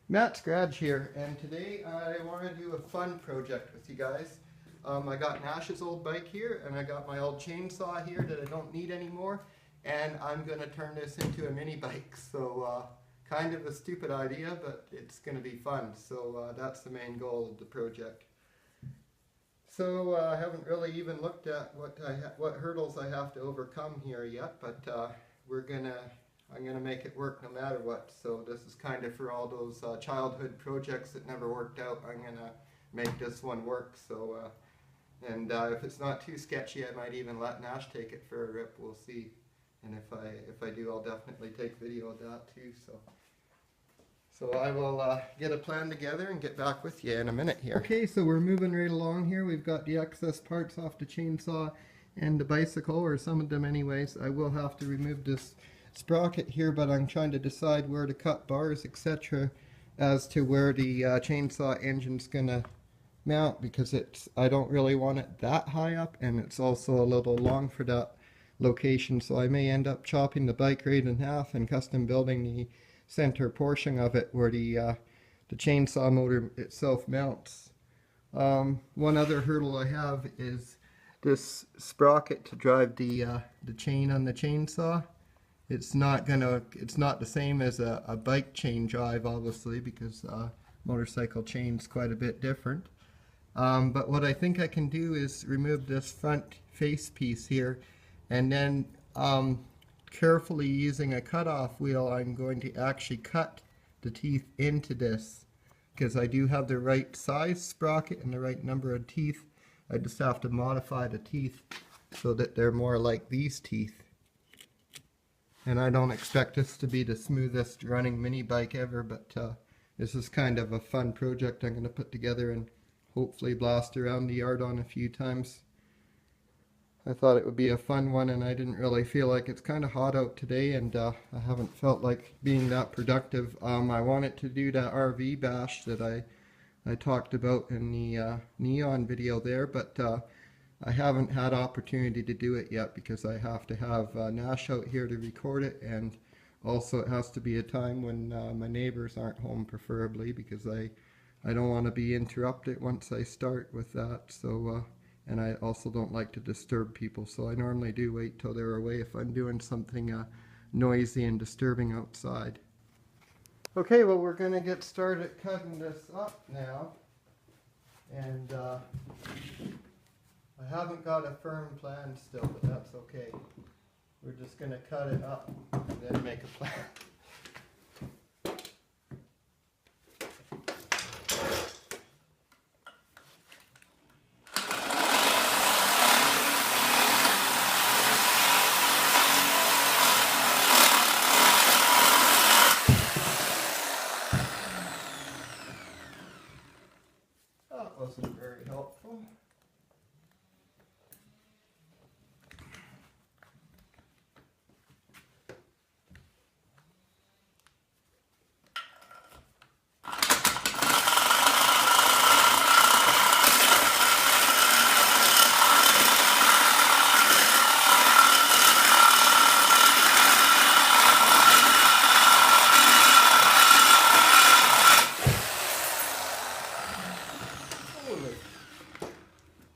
Matt's Garage here, and today I want to do a fun project with you guys. I got Nash's old bike here, and I got my old chainsaw here that I don't need anymore, and I'm going to turn this into a mini bike. So kind of a stupid idea, but it's going to be fun. So that's the main goal of the project. So I haven't really even looked at what hurdles I have to overcome here yet, but I'm gonna make it work no matter what. So this is kind of for all those childhood projects that never worked out. I'm gonna make this one work. So if it's not too sketchy, I might even let Nash take it for a rip. We'll see. And if I do, I'll definitely take video of that too. So I will get a plan together and get back with you in a minute here. Okay, so we're moving right along here. We've got the excess parts off the chainsaw and the bicycle, or some of them anyways. I will have to remove this sprocket here, but I'm trying to decide where to cut bars, etc., as to where the chainsaw engine's gonna mount, because I don't really want it that high up, and it's also a little long for that location. So I may end up chopping the bike right in half and custom building the center portion of it where the chainsaw motor itself mounts. One other hurdle I have is this sprocket to drive the chain on the chainsaw. It's not the same as a bike chain drive, obviously, because motorcycle chain's quite a bit different. But what I think I can do is remove this front face piece here, and then carefully using a cutoff wheel, I'm going to actually cut the teeth into this, because I do have the right size sprocket and the right number of teeth. I just have to modify the teeth so that they're more like these teeth. And I don't expect this to be the smoothest running mini bike ever, but this is kind of a fun project I'm going to put together and hopefully blast around the yard on a few times. I thought it would be a fun one, and I didn't really feel like it's kind of hot out today, and I haven't felt like being that productive. I wanted to do that RV bash that I talked about in the neon video there, but I haven't had opportunity to do it yet because I have to have Nash out here to record it, and also it has to be a time when my neighbors aren't home, preferably, because I don't want to be interrupted once I start with that. So and I also don't like to disturb people, so I normally do wait till they're away if I'm doing something noisy and disturbing outside. Okay, well, we're going to get started cutting this up now, and I haven't got a firm plan still, but that's okay. We're just going to cut it up and then make a plan. That wasn't very helpful.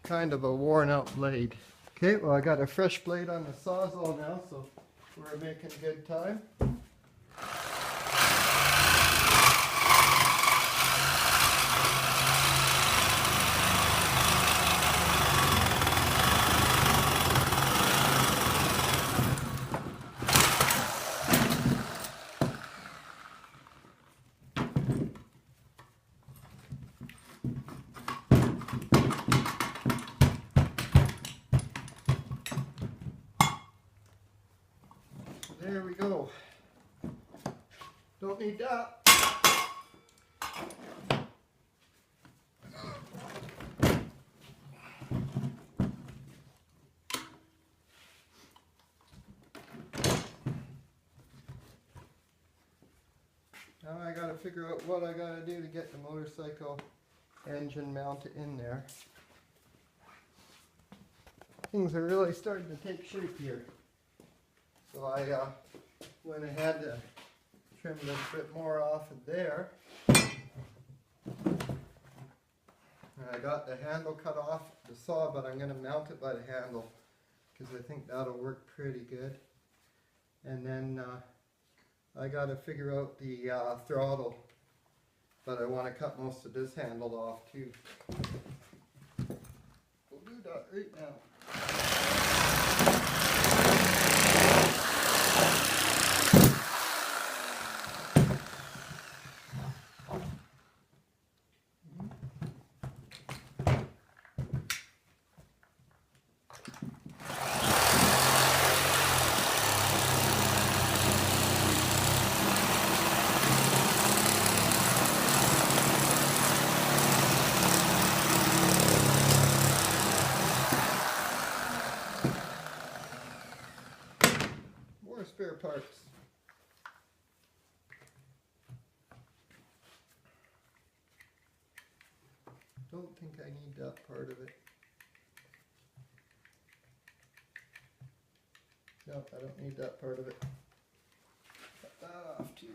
Kind of a worn out blade. Okay, well, I got a fresh blade on the Sawzall now, so we're making good time. There we go. Don't need that. Now I gotta figure out what I gotta do to get the motorcycle engine mounted in there. Things are really starting to take shape here. So I went ahead to trim a little bit more off of there. I got the handle cut off the saw, but I'm going to mount it by the handle because I think that'll work pretty good. And then I got to figure out the throttle, but I want to cut most of this handle off too. We'll do that right now. Spare parts. Don't think I need that part of it. No, I don't need that part of it. Cut that off too.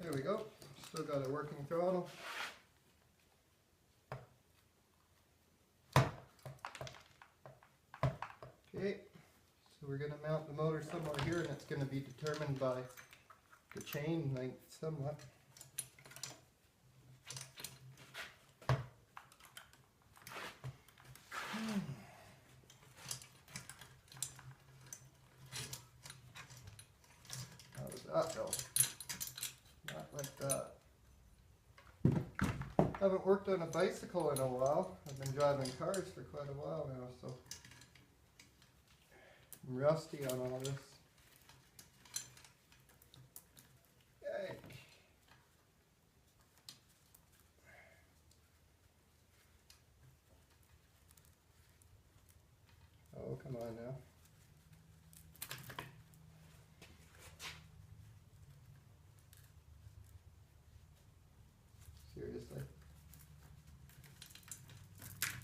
There we go. Still got a working throttle. Okay, so we're going to mount the motor somewhere here, and it's going to be determined by the chain length somewhat. How does that go? Not like that. I haven't worked on a bicycle in a while. I've been driving cars for quite a while now, so I'm rusty on all this. Yay. Oh, come on now. Seriously.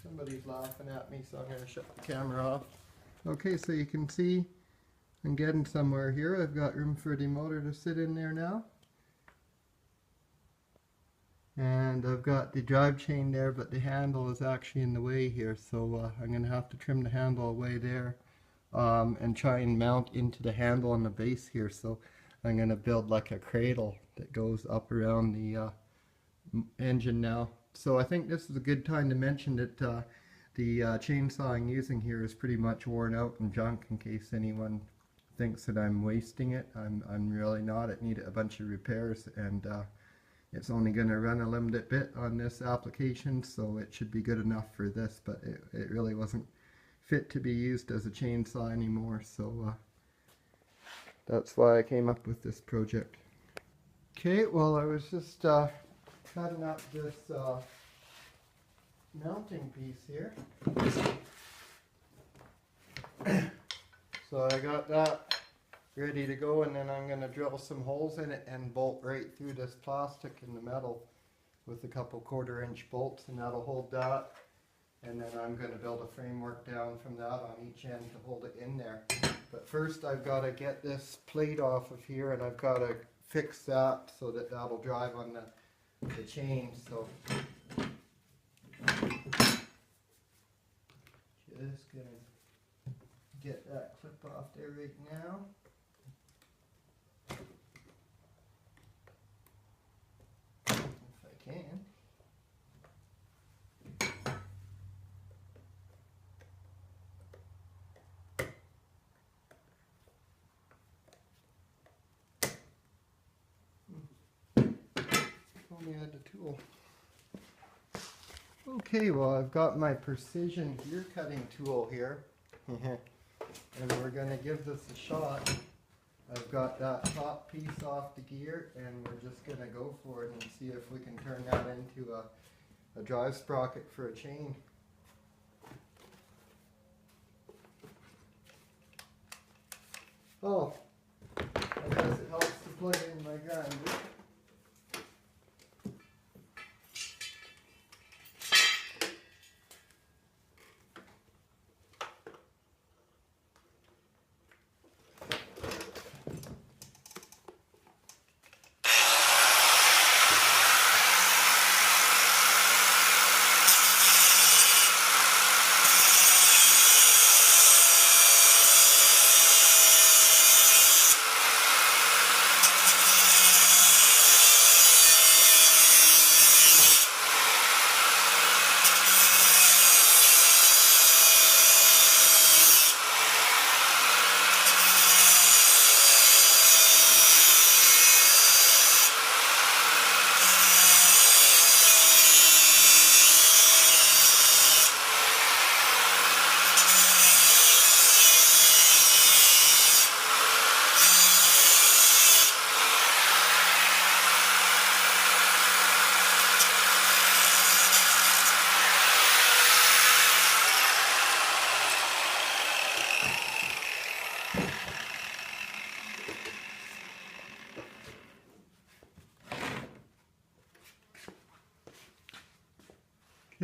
Somebody's laughing at me, so I'm going to shut the camera off. Okay, so you can see I'm getting somewhere here. I've got room for the motor to sit in there now. And I've got the drive chain there, but the handle is actually in the way here, so I'm going to have to trim the handle away there and try and mount into the handle on the base here. So I'm going to build like a cradle that goes up around the engine now. So I think this is a good time to mention that the chainsaw I'm using here is pretty much worn out and junk, in case anyone thinks that I'm wasting it. I'm really not. It needed a bunch of repairs, and it's only going to run a limited bit on this application, so it should be good enough for this, but it really wasn't fit to be used as a chainsaw anymore, so that's why I came up with this project. Okay, well, I was just cutting up this mounting piece here. So I got that ready to go, and then I'm going to drill some holes in it and bolt right through this plastic in the metal with a couple 1/4-inch bolts, and that'll hold that. And then I'm going to build a framework down from that on each end to hold it in there. But first I've got to get this plate off of here, and I've got to fix that so that that'll drive on the chain. So just going to get that clip off there right now. If I can. Only had the tool. Okay, well, I've got my precision gear cutting tool here. And we're going to give this a shot. I've got that top piece off the gear, and we're just going to go for it and see if we can turn that into a drive sprocket for a chain. Oh, I guess it helps to plug in my grinder.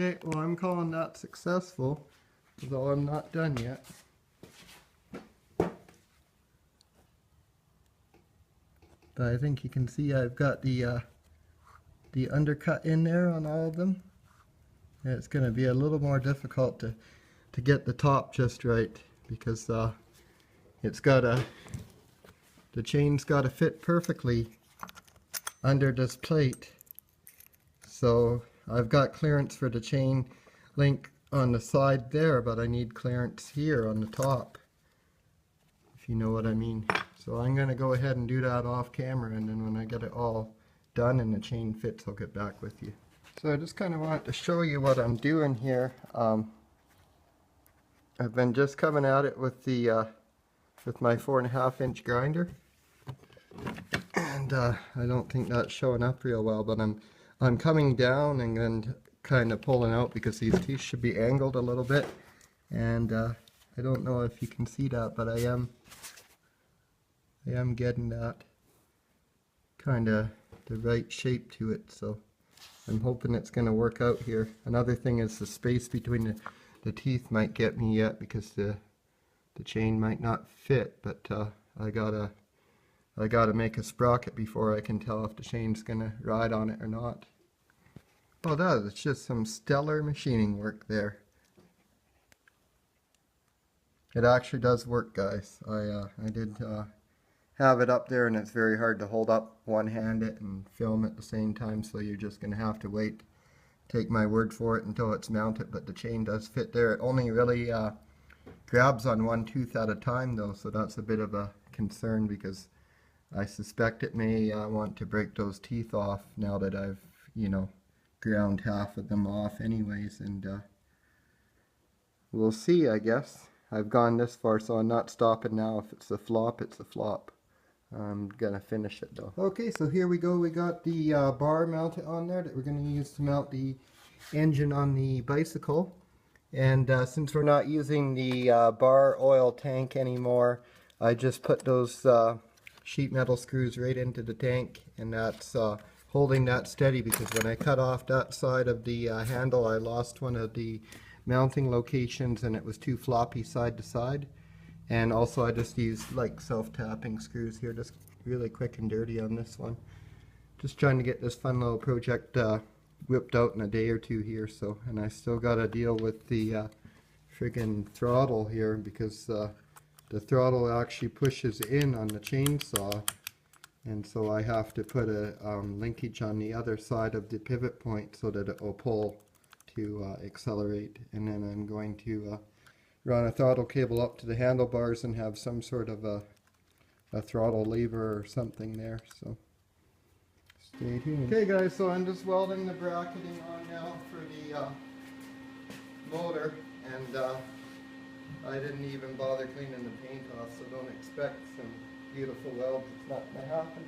Okay, well I'm calling that successful, although I'm not done yet. But I think you can see I've got the undercut in there on all of them. And it's going to be a little more difficult to get the top just right, because it's got the chain's got to fit perfectly under this plate. So I've got clearance for the chain link on the side there, but I need clearance here on the top, if you know what I mean. So I'm going to go ahead and do that off camera, and then when I get it all done and the chain fits, I'll get back with you. So I just kind of wanted to show you what I'm doing here. I've been just coming at it with the with my 4.5-inch grinder, and I don't think that's showing up real well, but I'm coming down and then kind of pulling out, because these teeth should be angled a little bit, and I don't know if you can see that, but I am getting that kind of the right shape to it, so I'm hoping it's going to work out here. Another thing is the space between the teeth might get me yet, because the chain might not fit, but I gotta make a sprocket before I can tell if the chain's gonna ride on it or not. Oh, that is just some stellar machining work there. It actually does work, guys. I did have it up there, and it's very hard to hold up one-handed and film at the same time, so you're just gonna have to wait. Take my word for it until it's mounted, but the chain does fit there. It only really grabs on one tooth at a time though, so that's a bit of a concern, because I suspect it may want to break those teeth off now that I've, you know, ground half of them off anyways, and we'll see, I guess. I've gone this far, so I'm not stopping now. If it's a flop, it's a flop. I'm gonna finish it though. Okay, so here we go. We got the bar mounted on there that we're gonna use to mount the engine on the bicycle. And since we're not using the bar oil tank anymore, I just put those sheet metal screws right into the tank, and that's holding that steady, because when I cut off that side of the handle, I lost one of the mounting locations, and it was too floppy side to side. And also I just used like self-tapping screws here, just really quick and dirty on this one. Just trying to get this fun little project whipped out in a day or two here. So, and I still got to deal with the friggin' throttle here, because the throttle actually pushes in on the chainsaw, and so I have to put a linkage on the other side of the pivot point so that it will pull to accelerate. And then I'm going to run a throttle cable up to the handlebars and have some sort of a throttle lever or something there. So stay tuned. Okay guys, so I'm just welding the bracketing on now for the motor, and I didn't even bother cleaning the paint off, so don't expect some beautiful welds. It's not going to happen.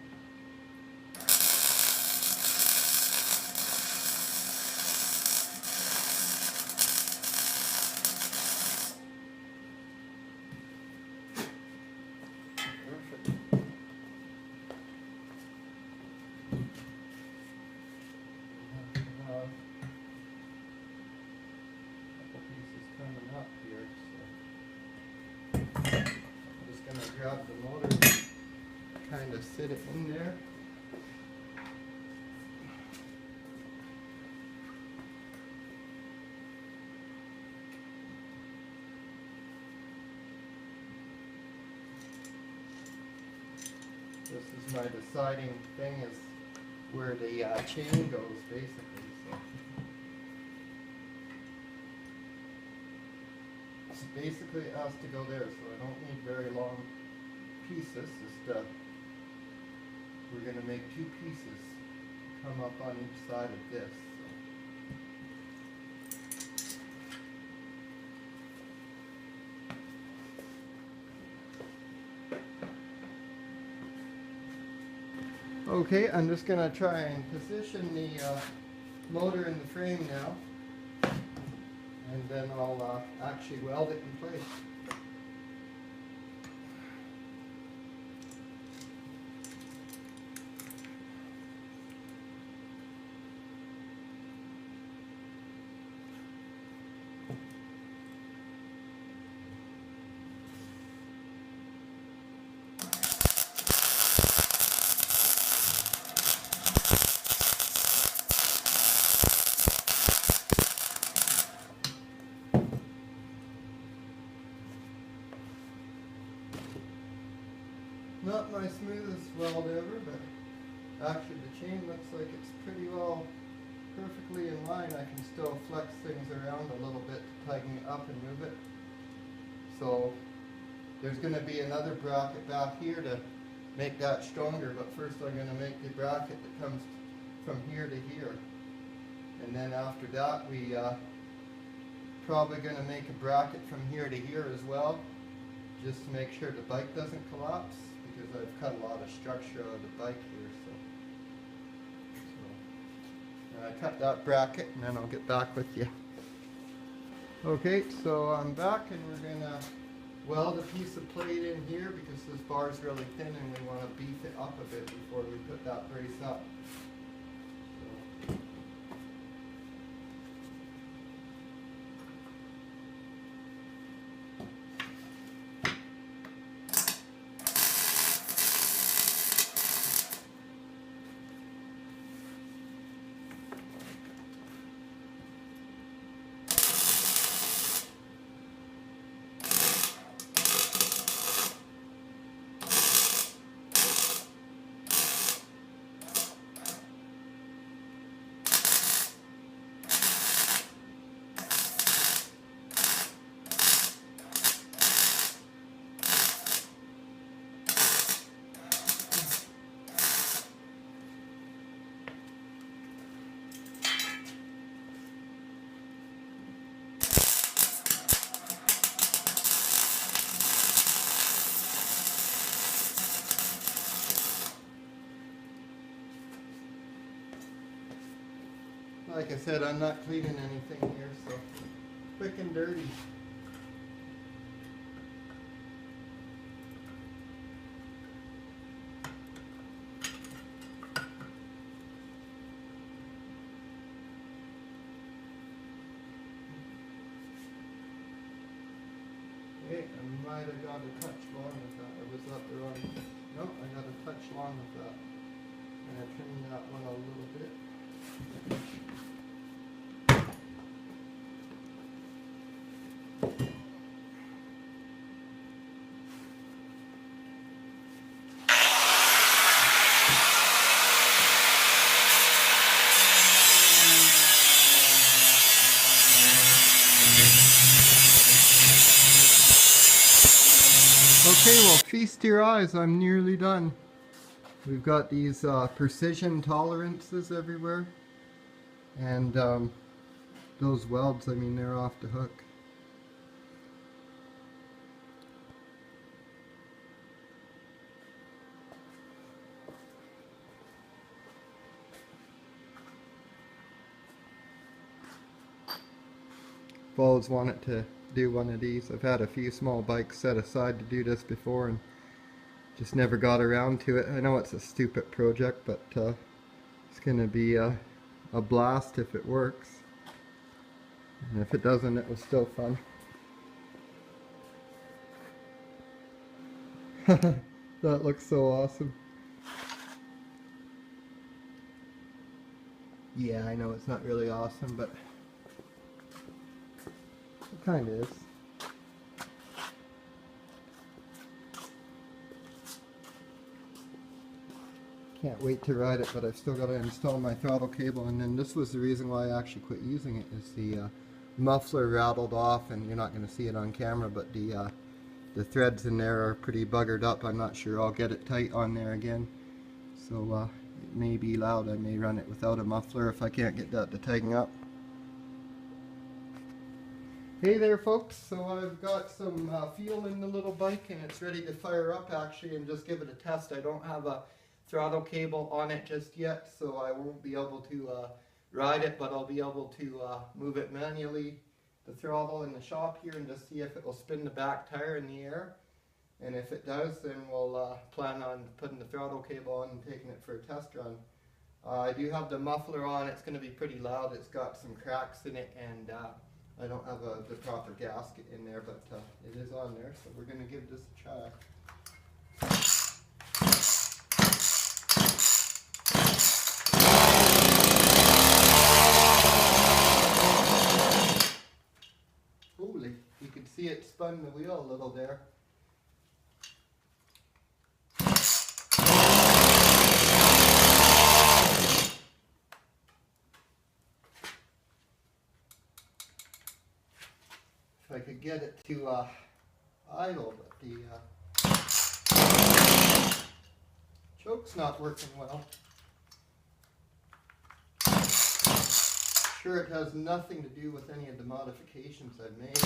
Grab the motor and kind of sit it in there. This is my deciding thing, is where the chain goes, basically. So basically it has to go there, so I don't need very long pieces. Just we're going to make two pieces come up on each side of this. So. Okay, I'm just going to try and position the motor in the frame now, and then I'll actually weld it in place. weld ever, but actually the chain looks like it's pretty well perfectly in line. I can still flex things around a little bit to tighten it up and move it. So there's going to be another bracket back here to make that stronger, but first I'm going to make the bracket that comes from here to here. And then after that we probably going to make a bracket from here to here as well, just to make sure the bike doesn't collapse, because I've cut a lot of structure out of the bike here. So I cut that bracket and then I'll get back with you. Okay, so I'm back and we're going to weld a piece of plate in here because this bar is really thin and we want to beef it up a bit before we put that brace up. Like I said, I'm not cleaning anything here, so quick and dirty. Okay, I might have got a touch long with that. I was up the wrong. No, I got a touch long with that. And I trimmed that one a little bit. Okay, well, feast your eyes, I'm nearly done. We've got these precision tolerances everywhere, and those welds, I mean, they're off the hook. I've always wanted to do one of these. I've had a few small bikes set aside to do this before and just never got around to it. I know it's a stupid project, but it's gonna be a blast if it works, and if it doesn't, it was still fun. That looks so awesome. Yeah, I know it's not really awesome, but it kind of is. Can't wait to ride it, but I've still got to install my throttle cable. And then this was the reason why I actually quit using it, is the muffler rattled off, and you're not going to see it on camera, but the threads in there are pretty buggered up. I'm not sure I'll get it tight on there again, so it may be loud. I may run it without a muffler if I can't get that to tighten up. Hey there folks, so I've got some fuel in the little bike and it's ready to fire up actually and just give it a test. I don't have a throttle cable on it just yet, so I won't be able to ride it, but I'll be able to move it manually, the throttle in the shop here, and just see if it will spin the back tire in the air. And if it does, then we'll plan on putting the throttle cable on and taking it for a test run. I do have the muffler on. It's going to be pretty loud. It's got some cracks in it, and I don't have the proper gasket in there, but it is on there, so we're going to give this a try. Holy, you can see it spun the wheel a little there. get it to idle, but the choke's not working well. Sure, it has nothing to do with any of the modifications I've made.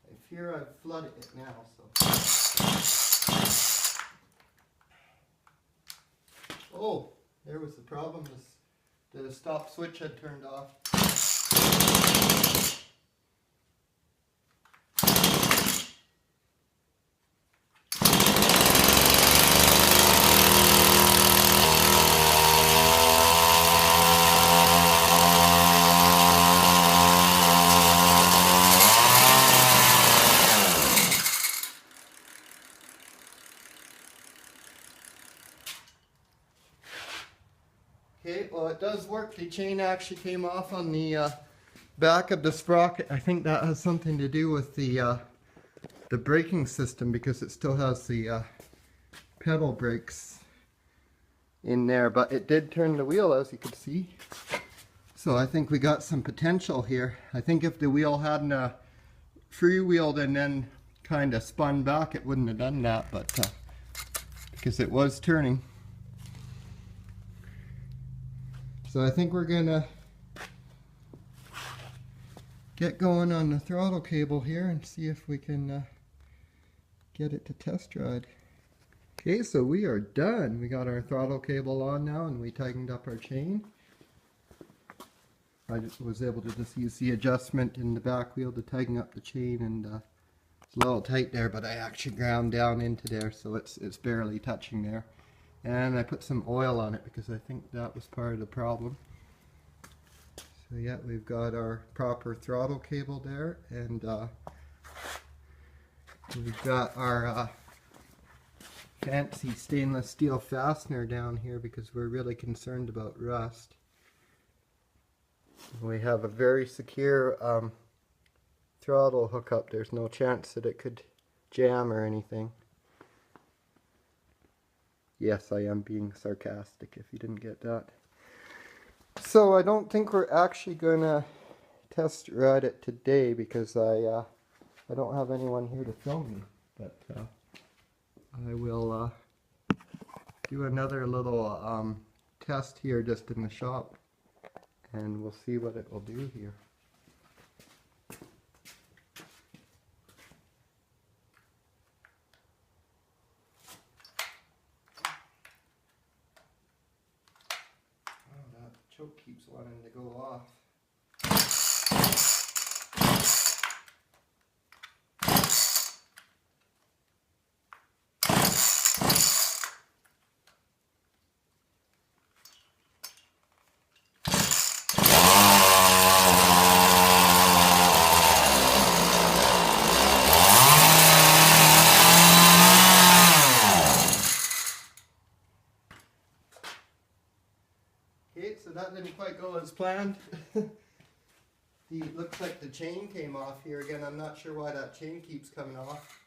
I fear I've flooded it now, so. Oh, there was the problem. The stop switch had turned off. Okay, well it does work. The chain actually came off on the back of the sprocket. I think that has something to do with the braking system, because it still has the pedal brakes in there, but it did turn the wheel, as you could see. So I think we got some potential here. I think if the wheel hadn't freewheeled and then kind of spun back, it wouldn't have done that, but because it was turning. So I think we're gonna get going on the throttle cable here and see if we can get it to test ride. Okay, so we are done. We got our throttle cable on now, and we tightened up our chain. I just was able to just use the adjustment in the back wheel to tighten up the chain, and it's a little tight there, but I actually ground down into there, so it's barely touching there. And I put some oil on it because I think that was part of the problem. So yeah, we've got our proper throttle cable there, and we've got our fancy stainless steel fastener down here because we're really concerned about rust. We have a very secure throttle hookup. There's no chance that it could jam or anything. Yes, I am being sarcastic if you didn't get that. So I don't think we're actually going to test ride it today because I don't have anyone here to film me. But I will do another little test here just in the shop, and we'll see what it will do here. Choke keeps wanting to go off. Okay, so that didn't quite go as planned. It looks like the chain came off here again. I'm not sure why that chain keeps coming off.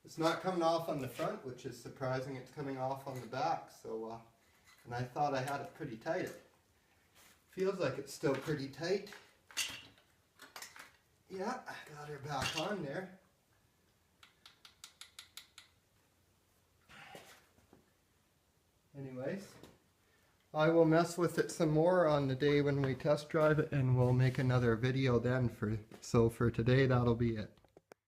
It's not coming off on the front, which is surprising. It's coming off on the back. So, and I thought I had it pretty tight. It feels like it's still pretty tight. Yeah, I got her back on there. Anyways, I will mess with it some more on the day when we test drive it, and we'll make another video then. So for today, that'll be it.